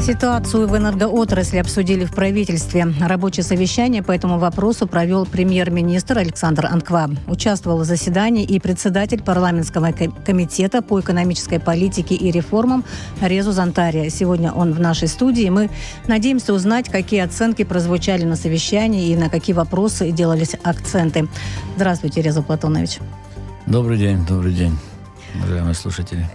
Ситуацию в энергоотрасли обсудили в правительстве. Рабочее совещание по этому вопросу провел премьер-министр Александр Анква. Участвовал в заседании и председатель парламентского комитета по экономической политике и реформам Резу Зантария. Сегодня он в нашей студии. Мы надеемся узнать, какие оценки прозвучали на совещании и на какие вопросы делались акценты. Здравствуйте, Реза Платонович. Добрый день, уважаемые слушатели.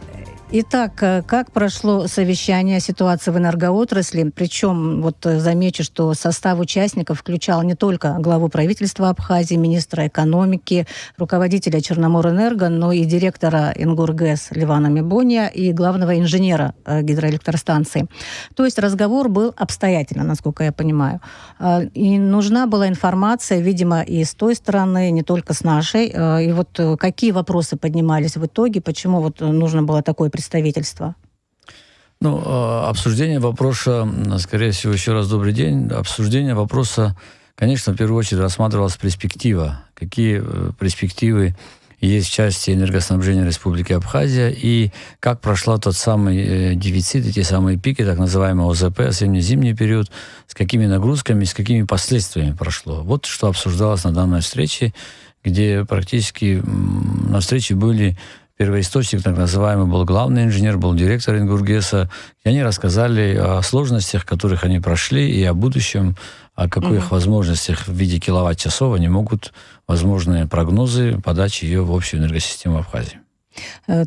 Итак, как прошло совещание о ситуации в энергоотрасли? Причем, замечу, что состав участников включал не только главу правительства Абхазии, министра экономики, руководителя Черноморэнерго, но и директора Ингургэс Левана Мебония и главного инженера гидроэлектростанции. То есть разговор был обстоятельно, насколько я понимаю. И нужна была информация, видимо, и с той стороны, не только с нашей. И какие вопросы поднимались в итоге, почему нужно было такое представительства? Обсуждение вопроса, скорее всего, еще раз добрый день. Обсуждение вопроса, конечно, в первую очередь рассматривалась перспектива. Какие перспективы есть в части энергоснабжения Республики Абхазия и как прошла тот самый дефицит, эти самые пики, так называемый ОЗП, осенне-зимний период, с какими нагрузками, с какими последствиями прошло. Вот что обсуждалось на данной встрече, где практически на встрече были первоисточник, так называемый, был главный инженер, был директор Ингургэса. И они рассказали о сложностях, которых они прошли, и о будущем, о каких возможностях в виде киловатт-часов они могут, возможные прогнозы подачи ее в общую энергосистему Абхазии.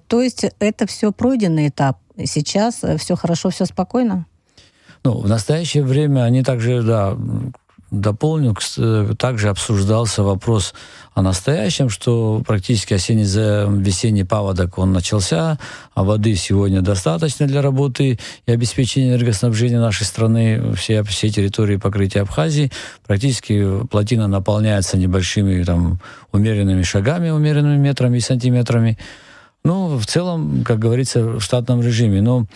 То есть это все пройденный этап? Сейчас все хорошо, все спокойно? В настоящее время они также, дополню, также обсуждался вопрос о настоящем, что практически весенний паводок, он начался, а воды сегодня достаточно для работы и обеспечения энергоснабжения нашей страны, всей территории покрытия Абхазии. Практически плотина наполняется небольшими умеренными шагами, умеренными метрами и сантиметрами. В целом, как говорится, в штатном режиме. Но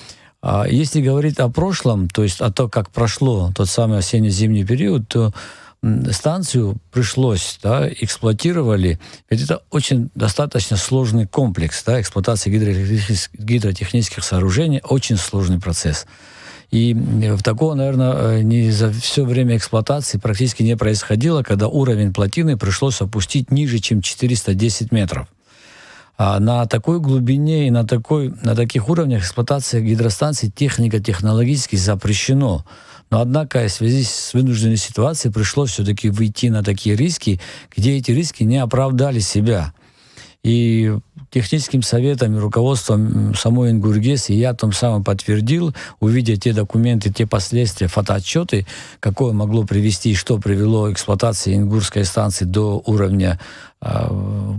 если говорить о прошлом, то есть о том, как прошло тот самый осенне-зимний период, то станцию пришлось, эксплуатировали. Ведь это очень достаточно сложный комплекс, эксплуатация гидротехнических сооружений, очень сложный процесс. И такого, наверное, не за все время эксплуатации практически не происходило, когда уровень плотины пришлось опустить ниже, чем 410 метров. А на такой глубине и на таких уровнях эксплуатация гидростанций технико-технологически запрещено. Но, однако, в связи с вынужденной ситуацией пришлось все-таки выйти на такие риски, где эти риски не оправдали себя. И техническим советом и руководством самой Ингургэс, и я том самым подтвердил, увидя те документы, те последствия, фотоотчеты, какое могло привести и что привело эксплуатация Ингурской станции до уровня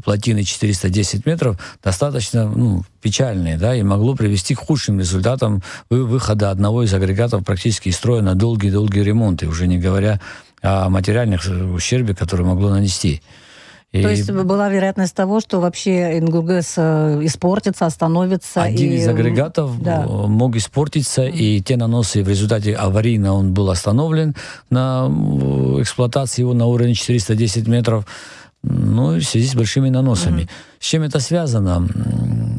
плотины 410 метров, достаточно печальные, и могло привести к худшим результатам выхода одного из агрегатов практически из строя на долгий-долгий ремонт, и уже не говоря о материальных ущербе, который могло нанести. То есть была вероятность того, что вообще Ингургэс испортится, остановится? Один из агрегатов мог испортиться, и те наносы в результате аварийно он был остановлен на эксплуатации его на уровне 410 метров, в связи с большими наносами. С чем это связано?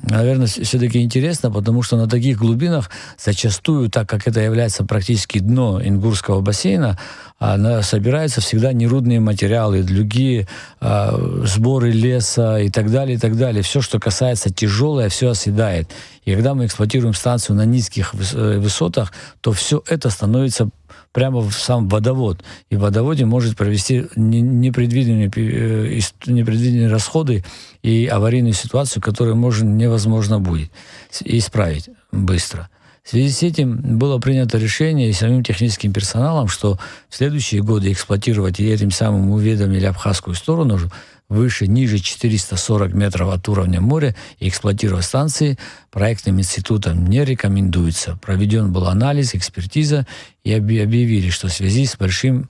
Наверное, все-таки интересно, потому что на таких глубинах зачастую, так как это является практически дно Ингурского бассейна, собираются всегда нерудные материалы, другие сборы леса и так далее, и так далее. Все, что касается тяжелое, все оседает. И когда мы эксплуатируем станцию на низких высотах, то все это становится прямо в сам водовод. И в водоводе может провести непредвиденные расходы и аварийную ситуацию, которую невозможно будет исправить быстро. В связи с этим было принято решение и самим техническим персоналом, что в следующие годы эксплуатировать, и этим самым уведомили абхазскую сторону, ниже 440 метров от уровня моря, и эксплуатировать станции проектным институтом не рекомендуется. Проведен был анализ, экспертиза, и объявили, что в связи с большим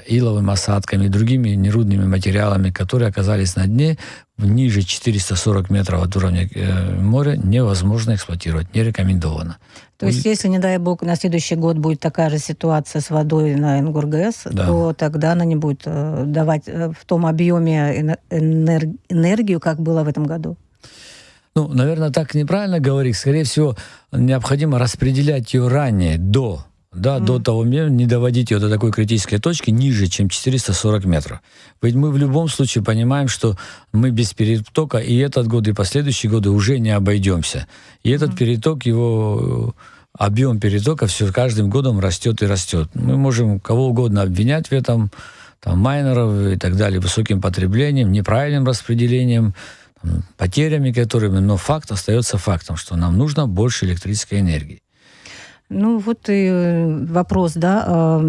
иловыми осадками и другими нерудными материалами, которые оказались на дне, ниже 440 метров от уровня моря невозможно эксплуатировать, не рекомендовано. То есть, если, не дай бог, на следующий год будет такая же ситуация с водой на Ингургэс, то тогда она не будет давать в том объеме энергию, как было в этом году? Ну, наверное, так неправильно говорить. Скорее всего, необходимо распределять ее ранее, до того момента, не доводить ее до такой критической точки ниже, чем 440 метров. Ведь мы в любом случае понимаем, что мы без перетока и этот год, и последующие годы уже не обойдемся. И этот переток, его объем перетока все каждым годом растет и растет. Мы можем кого угодно обвинять в этом, там, майнеров и так далее, высоким потреблением, неправильным распределением, потерями которыми, но факт остается фактом, что нам нужно больше электрической энергии. Ну вот и вопрос, да,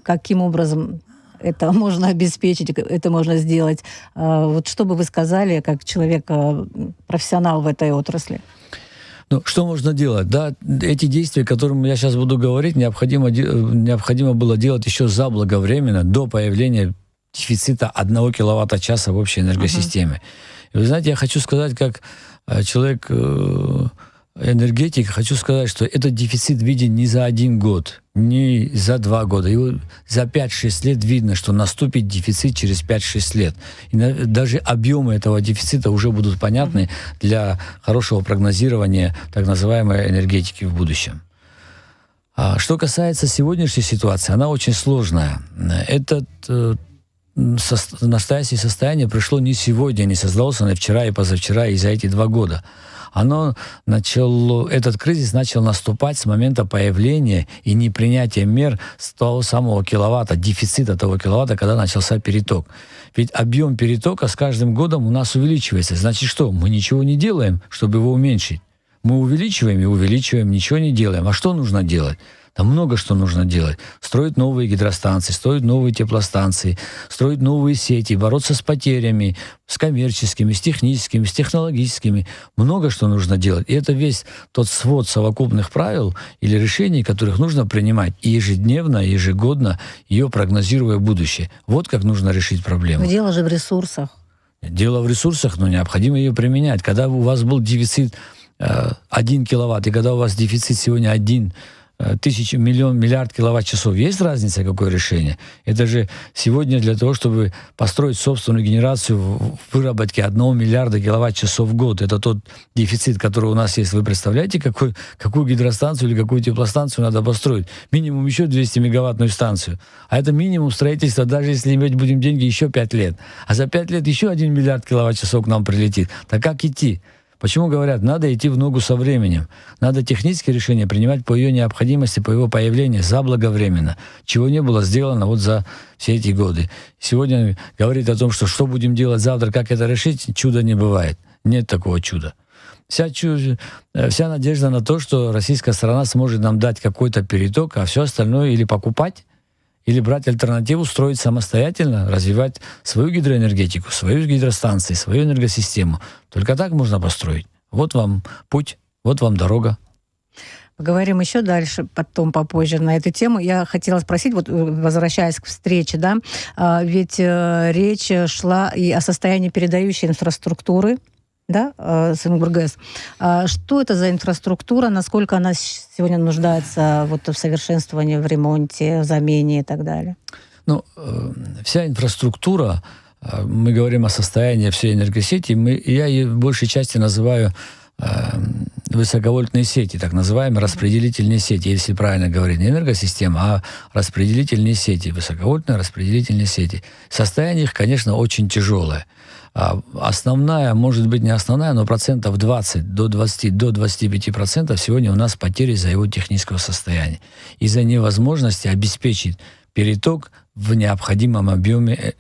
каким образом это можно обеспечить, это можно сделать. Вот что бы вы сказали, как человек, профессионал в этой отрасли? Ну, что можно делать? Да, эти действия, о которых я сейчас буду говорить, необходимо было делать еще заблаговременно, до появления дефицита 1 киловатта-часа в общей энергосистеме. И вы знаете, я хочу сказать, как человек энергетик, хочу сказать, что этот дефицит виден не за 1 год, не за 2 года. Его за 5-6 лет видно, что наступит дефицит через 5-6 лет. И даже объемы этого дефицита уже будут понятны для хорошего прогнозирования так называемой энергетики в будущем. Что касается сегодняшней ситуации, она очень сложная. Настоящее состояние пришло не сегодня, не создалось оно вчера и позавчера, и за эти 2 года. Этот кризис начал наступать с момента появления и непринятия мер с того самого киловатта, дефицита того киловатта, когда начался переток. Ведь объем перетока с каждым годом у нас увеличивается. Значит что? Мы ничего не делаем, чтобы его уменьшить. Мы увеличиваем и увеличиваем, ничего не делаем. А что нужно делать? Там много что нужно делать. Строить новые гидростанции, строить новые теплостанции, строить новые сети, бороться с потерями, с коммерческими, с техническими, с технологическими. Много что нужно делать. И это весь тот свод совокупных правил или решений, которых нужно принимать и ежедневно, и ежегодно, ее прогнозируя будущее. Вот как нужно решить проблему. Но дело же в ресурсах. Дело в ресурсах, но необходимо ее применять. Когда у вас был дефицит 1 киловатт, и когда у вас дефицит сегодня 1 миллиард киловатт-часов. Есть разница, какое решение? Это же сегодня для того, чтобы построить собственную генерацию в выработке 1 миллиарда киловатт-часов в год. Это тот дефицит, который у нас есть. Вы представляете, какую гидростанцию или какую теплостанцию надо построить? Минимум еще 200-мегаваттную станцию. А это минимум строительства, даже если иметь будем деньги, еще 5 лет. А за 5 лет еще 1 миллиард киловатт-часов к нам прилетит. Так как идти? Почему говорят, надо идти в ногу со временем? Надо технические решения принимать по ее необходимости, по его появлению заблаговременно, чего не было сделано вот за все эти годы. Сегодня говорить о том, что будем делать завтра, как это решить, чуда не бывает. Нет такого чуда. Вся надежда на то, что российская сторона сможет нам дать какой-то переток, а все остальное или покупать, или брать альтернативу, строить самостоятельно, развивать свою гидроэнергетику, свою гидростанции, свою энергосистему. Только так можно построить. Вот вам путь, вот вам дорога. Поговорим еще дальше, потом, попозже на эту тему. Я хотела спросить, вот возвращаясь к встрече, да, ведь речь шла и о состоянии передающей инфраструктуры, да, СНГРГС. Что это за инфраструктура, насколько она сегодня нуждается вот в совершенствовании, в ремонте, в замене и так далее? Ну, вся инфраструктура, мы говорим о состоянии всей энергосети, я ее в большей части называю высоковольтные сети, так называемые распределительные сети, если правильно говорить, не энергосистема, а распределительные сети, высоковольтные распределительные сети. Состояние их, конечно, очень тяжелое. Основная, может быть, не основная, но 20% до 25% сегодня у нас потери из-за его технического состояния. Из-за невозможности обеспечить переток в необходимом объеме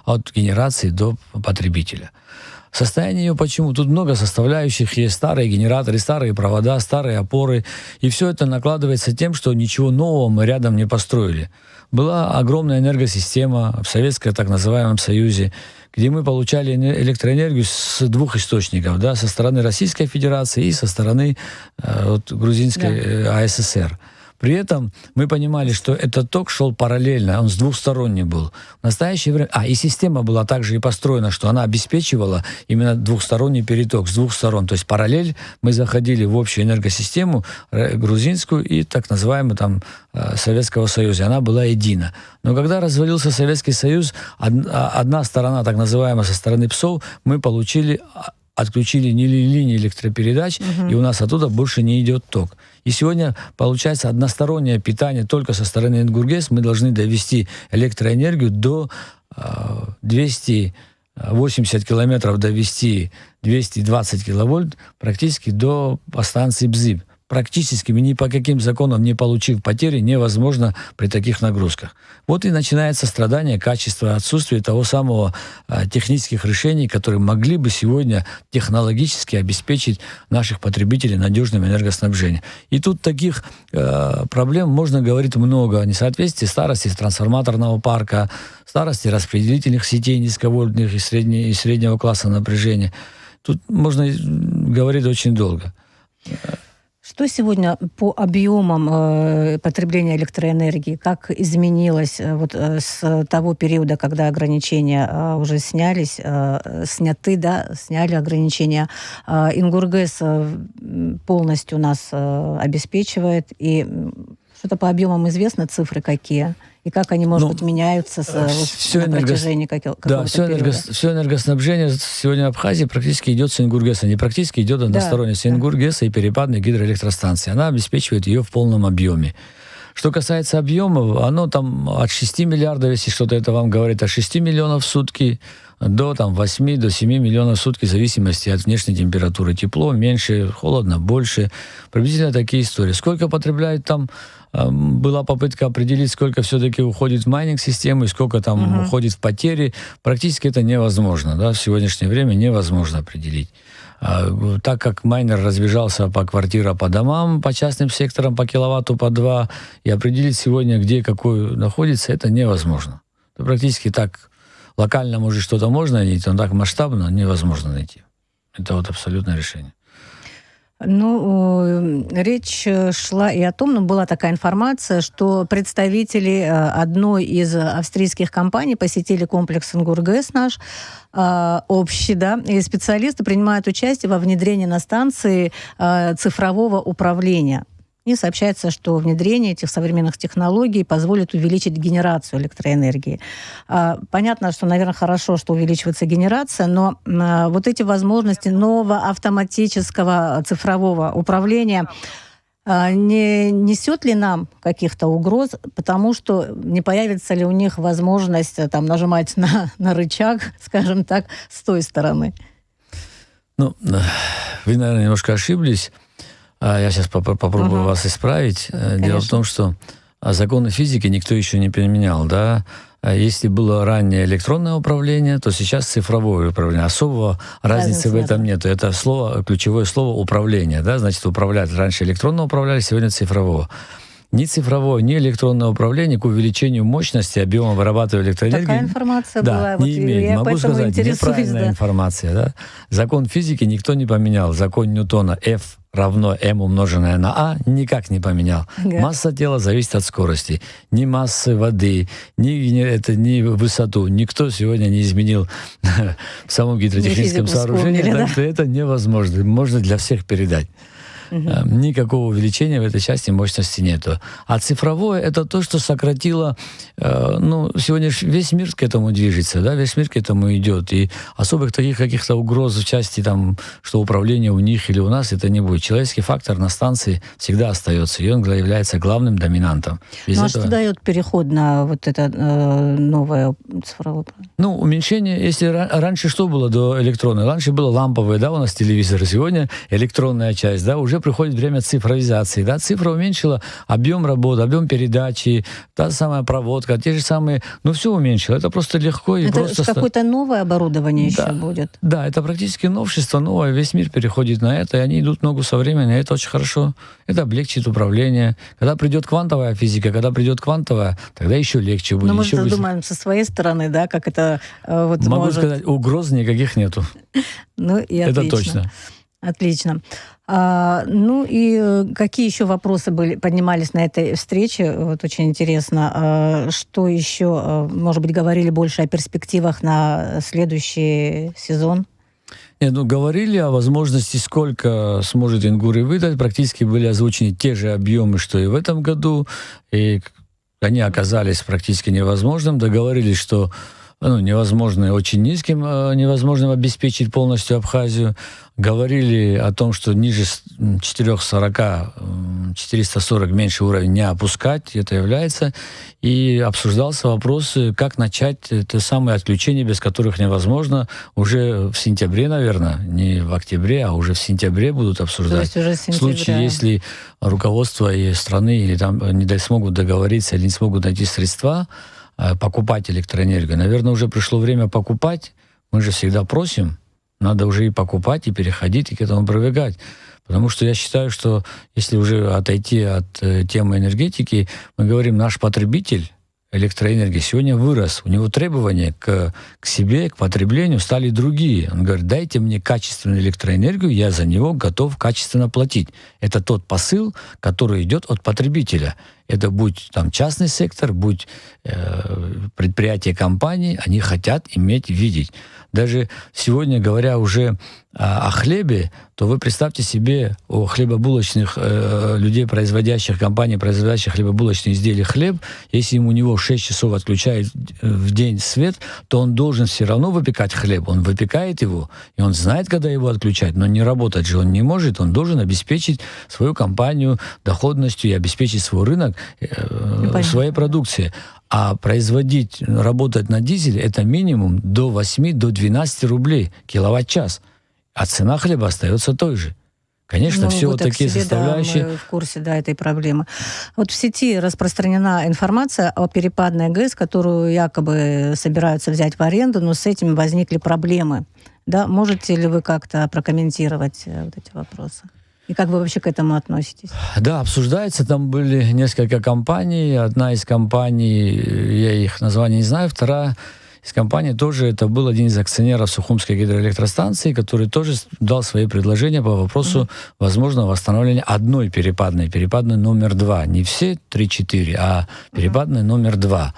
от генерации до потребителя. Состояние ее почему? Тут много составляющих. Есть старые генераторы, старые провода, старые опоры. И все это накладывается тем, что ничего нового мы рядом не построили. Была огромная энергосистема в Советском так называемом Союзе, где мы получали электроэнергию с 2 источников, да, со стороны Российской Федерации и со стороны грузинской АССР. При этом мы понимали, что этот ток шел параллельно, он с двухсторонний был. В настоящее время... и система была также и построена, что она обеспечивала именно двухсторонний переток с 2 сторон. То есть параллель мы заходили в общую энергосистему грузинскую и так называемую Советского Союза. Она была едина. Но когда развалился Советский Союз, одна сторона, так называемая со стороны ПСОВ, мы получили отключили линии электропередач, и у нас оттуда больше не идет ток. И сегодня получается одностороннее питание только со стороны Ингургес. Мы должны довести электроэнергию до 280 километров, довести 220 киловольт практически до станции Бзыб. Практически ни по каким законам, не получив потери, невозможно при таких нагрузках. Вот и начинается страдание качества, отсутствие того самого технических решений, которые могли бы сегодня технологически обеспечить наших потребителей надежным энергоснабжением. И тут таких проблем можно говорить много. Несоответствие старости трансформаторного парка, старости распределительных сетей низковольтных и среднего класса напряжения. Тут можно говорить очень долго. Что сегодня по объемам потребления электроэнергии? Как изменилось вот с того периода, когда ограничения уже снялись, сняли ограничения? Ингургес полностью нас обеспечивает. И что-то по объемам известно, цифры какие? И как они, может быть, меняются на протяжении какого-то периода? Все энергоснабжение сегодня в Абхазии практически идет с Ингургеса. Не практически идет односторонне с Ингургеса и перепадной гидроэлектростанции. Она обеспечивает ее в полном объеме. Что касается объемов, оно там от 6 миллиардов, если что-то это вам говорит, от 6 миллионов в сутки до 8 до 7 миллионов в сутки, в зависимости от внешней температуры. Тепло, меньше, холодно, больше. Приблизительно такие истории. Сколько потребляют там, была попытка определить, сколько все-таки уходит в майнинг-систему и сколько там уходит в потери. Практически это невозможно. Да? В сегодняшнее время невозможно определить. Так как майнер разбежался по квартирам, по домам, по частным секторам, по киловатту, по 2, и определить сегодня, где какой находится, это невозможно. Это практически так локально, может, что-то можно найти, но так масштабно невозможно найти. Это вот абсолютное решение. Ну, речь шла и о том, была такая информация, что представители одной из австрийских компаний посетили комплекс Ингургес наш, общий, да, и специалисты принимают участие во внедрении на станции цифрового управления. И сообщается, что внедрение этих современных технологий позволит увеличить генерацию электроэнергии. Понятно, что, наверное, хорошо, что увеличивается генерация, но вот эти возможности нового автоматического цифрового управления не несет ли нам каких-то угроз, потому что не появится ли у них возможность там, нажимать на рычаг, скажем так, с той стороны? Ну, вы, наверное, немножко ошиблись. Я сейчас попробую вас исправить. Конечно. Дело в том, что законы физики никто еще не применял, да. Если было ранее электронное управление, то сейчас цифровое управление. Особого разницы в этом нет. Это ключевое слово управление, да, значит, управлять. Раньше электронно управляли, сегодня цифрового. Ни цифровое, ни электронное управление к увеличению мощности, объема вырабатываемой электроэнергии. Такая информация была. Не имеет. Я могу сказать, неправильная информация. Да? Закон физики никто не поменял. Закон Ньютона F равно m умноженное на a никак не поменял. Масса тела зависит от скорости. Ни массы воды, ни высоту. Никто сегодня не изменил в самом гидротехническом сооружении. Так что это невозможно. Можно для всех передать. Никакого увеличения в этой части мощности нету. А цифровое — это то, что сократило... сегодня весь мир к этому движется, да, весь мир к этому идет. И особых таких каких-то угроз в части, там, что управление у них или у нас, это не будет. Человеческий фактор на станции всегда остается, и он является главным доминантом. Что дает переход на вот это новое цифровое? Уменьшение, если раньше что было до электронной? Раньше было ламповое, да, у нас телевизор. Сегодня электронная часть, да, уже приходит время цифровизации, да, цифра уменьшила объем работы, объем передачи, та самая проводка, те же самые, все уменьшило, это просто легко и это просто... Это какое-то новое оборудование еще будет? Да, это практически новшество, новое, весь мир переходит на это, и они идут в ногу со временем, и это очень хорошо, это облегчит управление. Когда придет квантовая физика, тогда еще легче будет. Но мы думаем со своей стороны, да, как это Могу сказать, угроз никаких нету. И отлично. Это точно. Отлично. И какие еще вопросы поднимались на этой встрече? Вот очень интересно. Что еще, может быть, говорили больше о перспективах на следующий сезон? Говорили о возможности, сколько сможет Ингури выдать. Практически были озвучены те же объемы, что и в этом году. И они оказались практически невозможным. Договорились, что невозможно, очень низким, невозможно обеспечить полностью Абхазию. Говорили о том, что ниже 440 меньший уровень не опускать, это является. И обсуждался вопрос, как начать это самое отключение, без которых невозможно. Уже в сентябре, наверное, не в октябре, а уже в сентябре будут обсуждать. То есть уже с сентября. В случае, если руководство и страны или там не смогут договориться или не смогут найти средства, покупать электроэнергию. Наверное, уже пришло время покупать. Мы же всегда просим. Надо уже и покупать, и переходить, и к этому привыкать. Потому что я считаю, что если уже отойти от темы энергетики, мы говорим, наш потребитель электроэнергии сегодня вырос. У него требования к себе, к потреблению стали другие. Он говорит, дайте мне качественную электроэнергию, я за него готов качественно платить. Это тот посыл, который идет от потребителя. Это будь там частный сектор, будь предприятия, компании, они хотят иметь, видеть. Даже сегодня, говоря уже о хлебе, то вы представьте себе о хлебобулочных людей, производящих, компаний, производящих хлебобулочные изделия хлеб, если у него 6 часов отключают в день свет, то он должен все равно выпекать хлеб. Он выпекает его, и он знает, когда его отключать, но не работать же он не может. Он должен обеспечить свою компанию доходностью и обеспечить свой рынок своей продукции. А производить, работать на дизеле, это минимум до 8, до 12 рублей киловатт-час. А цена хлеба остается той же. Конечно, все вот такие составляющие. Да, мы в курсе, да, этой проблемы. Вот в сети распространена информация о перепадной ГЭС, которую якобы собираются взять в аренду, но с этим возникли проблемы. Да? Можете ли вы как-то прокомментировать вот эти вопросы? И как вы вообще к этому относитесь? Да, обсуждается. Там были несколько компаний. Одна из компаний, я их название не знаю, вторая из компаний тоже, это был один из акционеров Сухумской гидроэлектростанции, который тоже дал свои предложения по вопросу возможного восстановления одной перепадной номер 2. Не все 3-4, а перепадной номер 2.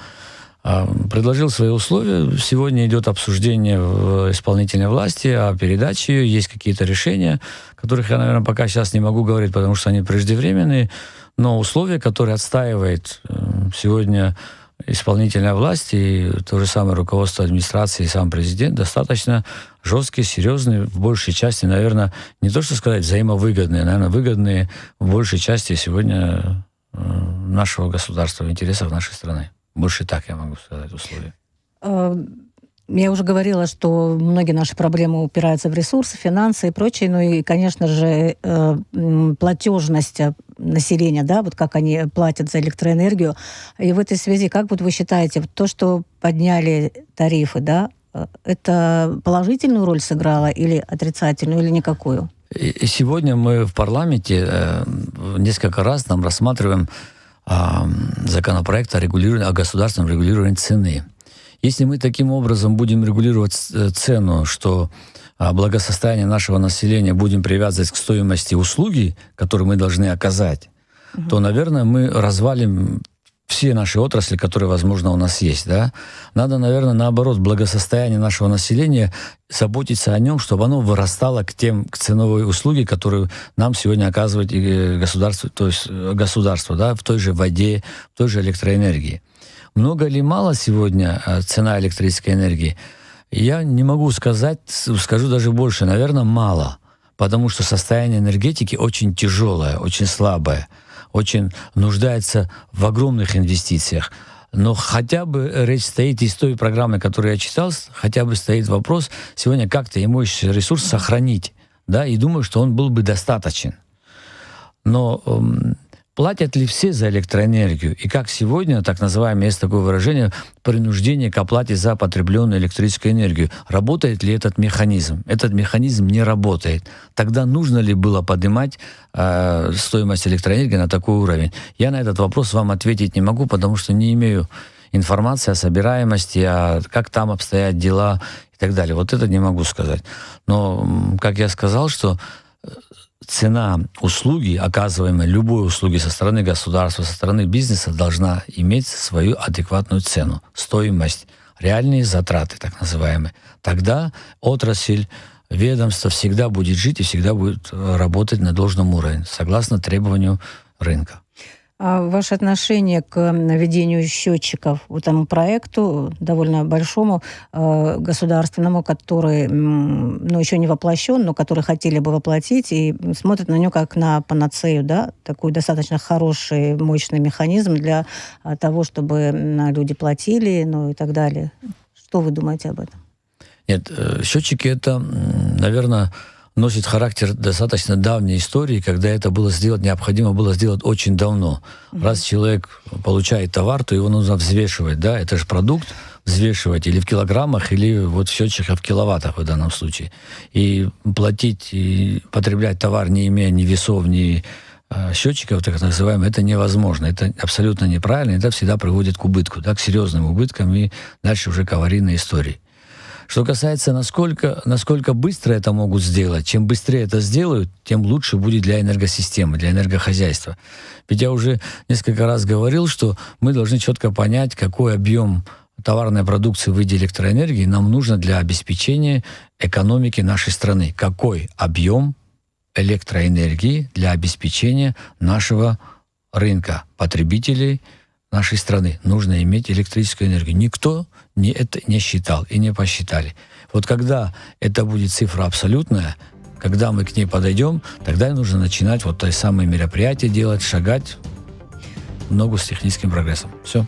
Предложил свои условия. Сегодня идет обсуждение в исполнительной власти о передаче ее. Есть какие-то решения, которых я, наверное, пока сейчас не могу говорить, потому что они преждевременные. Но условия, которые отстаивает сегодня исполнительная власть и то же самое руководство администрации и сам президент, достаточно жесткие, серьезные, в большей части, наверное, не то что сказать взаимовыгодные, наверное, выгодные в большей части сегодня нашего государства, в интересах нашей страны. Больше так я могу сказать условия. Я уже говорила, что многие наши проблемы упираются в ресурсы, финансы и прочее, ну и, конечно же, платежность населения, да, вот как они платят за электроэнергию. И в этой связи, как вот вы считаете, то, что подняли тарифы, да, это положительную роль сыграло или отрицательную, или никакую? И сегодня мы в парламенте несколько раз там рассматриваем законопроект о государственном регулировании цены. Если мы таким образом будем регулировать цену, что благосостояние нашего населения будем привязывать к стоимости услуги, которую мы должны оказать, то, наверное, мы развалим все наши отрасли, которые, возможно, у нас есть. Да? Надо, наверное, наоборот, благосостояние нашего населения, заботиться о нем, чтобы оно вырастало к ценовой услуге, которую нам сегодня оказывает государство, то есть государство, да, в той же воде, в той же электроэнергии. Много или мало сегодня цена электрической энергии? Я не могу сказать, скажу даже больше, наверное, мало, потому что состояние энергетики очень тяжелое, очень слабое, очень нуждается в огромных инвестициях. Но хотя бы речь стоит из той программы, которую я читал, хотя бы стоит вопрос сегодня как-то имеющийся ресурс сохранить, да, и думаю, что он был бы достаточен. Но платят ли все за электроэнергию? И как сегодня, так называемое, есть такое выражение, принуждение к оплате за потребленную электрическую энергию. Работает ли этот механизм? Этот механизм не работает. Тогда нужно ли было поднимать стоимость электроэнергии на такой уровень? Я на этот вопрос вам ответить не могу, потому что не имею информации о собираемости, как там обстоят дела и так далее. Вот это не могу сказать. Но, как я сказал, что цена услуги, оказываемой любой услуги со стороны государства, со стороны бизнеса, должна иметь свою адекватную цену, стоимость, реальные затраты, так называемые. Тогда отрасль, ведомство всегда будет жить и всегда будет работать на должном уровне, согласно требованию рынка. А ваше отношение к введению счетчиков вот тому проекту довольно большому государственному, который, ну, еще не воплощен, но который хотели бы воплотить, и смотрят на него как на панацею, да, такой достаточно хороший, мощный механизм для того, чтобы люди платили, ну и так далее. Что вы думаете об этом? Нет, счетчики это, наверное, носит характер достаточно давней истории, когда это было сделать, необходимо было сделать очень давно. Раз человек получает товар, то его нужно взвешивать, да, это же продукт, взвешивать или в килограммах, или вот в счетчиках в киловаттах в данном случае. И платить, и потреблять товар, не имея ни весов, ни счетчиков, так называемых, это невозможно. Это абсолютно неправильно, это всегда приводит к убытку, да, к серьезным убыткам и дальше уже к аварийной истории. Что касается, насколько быстро это могут сделать, чем быстрее это сделают, тем лучше будет для энергосистемы, для энергохозяйства. Ведь я уже несколько раз говорил, что мы должны четко понять, какой объем товарной продукции в виде электроэнергии нам нужно для обеспечения экономики нашей страны. Какой объем электроэнергии для обеспечения нашего рынка, потребителей нашей страны нужно иметь электрическую энергию. Никто это не считал и не посчитали. Вот когда это будет цифра абсолютная, когда мы к ней подойдем, тогда нужно начинать вот то самое мероприятие делать, шагать в ногу с техническим прогрессом. Все.